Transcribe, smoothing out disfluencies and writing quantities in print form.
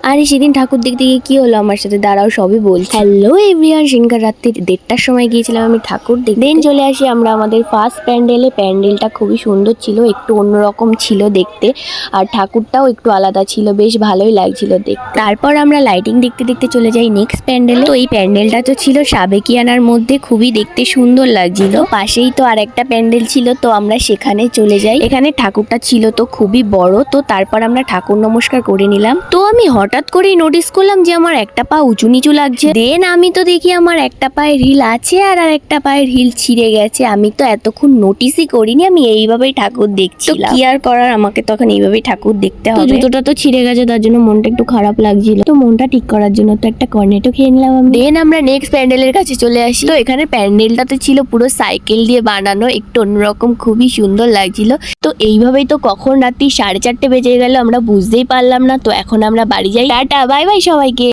আরে সেদিন ঠাকুর দেখতে গিয়ে কি হলো আমার সাথে, দাঁড়াও সবই বলছি। হ্যালো এভরিওয়ান, সেদিনকার রাত্রি 1:30টার সময় গিয়েছিলাম আমি ঠাকুর দেখতে। দেন চলে আসি আমরা আমাদের ফার্স্ট প্যান্ডেলে। প্যান্ডেলটা খুবই সুন্দর ছিল, একটু অন্যরকম ছিল দেখতে, আর ঠাকুরটাও একটু আলাদা ছিল, বেশ ভালোই লাগছিল দেখতে। তারপর আমরা লাইটিং দেখতে দেখতে চলে যাই নেক্সট প্যান্ডেলে। তো এই প্যান্ডেলটা তো ছিল সাবেকিয়ানার মধ্যে, খুবই দেখতে সুন্দর লাগছিল। পাশেই তো আর একটা প্যান্ডেল ছিল, তো আমরা সেখানে চলে যাই। এখানে ঠাকুরটা ছিল তো খুবই বড়, তো তারপর আমরা ঠাকুর নমস্কার করে নিলাম। তো আমি হঠাৎ করেই নোটিস করলাম যে আমার একটা পা উঁচু নিচু লাগছে। দেন আমি তো দেখি আমার একটা পায়ের হিল আছে আর একটা পায়ের হিল ছিঁড়ে গেছে। আমি তো এতক্ষণ নোটিসই করিনি, আমি এইভাবেই ঠাকুর দেখছিলাম। কি আর করার, আমাকে তখন এইভাবেই ঠাকুর দেখতে হবে। জুতোটা তো ছিঁড়ে গেছে, তার জন্য মনটা একটু খারাপ লাগছিল। তো মনটা ঠিক করার জন্য তো একটা কর্নেটও খেয়ে নিলাম আমি। দেন আমরা নেক্সট প্যান্ডেলের কাছে চলে আসি। তো এখানে প্যান্ডেলটাতে ছিল পুরো সাইকেল দিয়ে বানানো, একটু অন্যরকম, খুবই সুন্দর লাগছিল। তো এইভাবেই তো কখন রাত্রি 4:30 বেজে গেল আমরা বুঝতেই পারলাম না। তো এখন আমরা বাড়ি যাই। টাটা, বাই বাই সবাইকে।